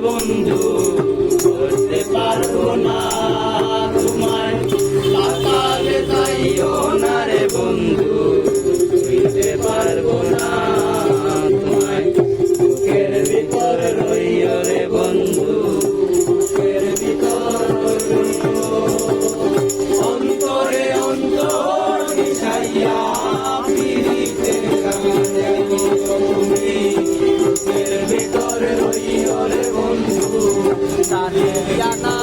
বন্ধু করতে পারবো না তোমায়, পাতালে যাইও না রে বন্ধু, ছুঁইতে পারবো না তোমায়। বুকের ভিতর রইও রে বন্ধু, বুকের ভিতর রইও, অন্তরে অন্তর মিশাইয়া পিরিতের গানে তুমি। বুকের ভিতর রইও রে বন্ধু, তারে জানা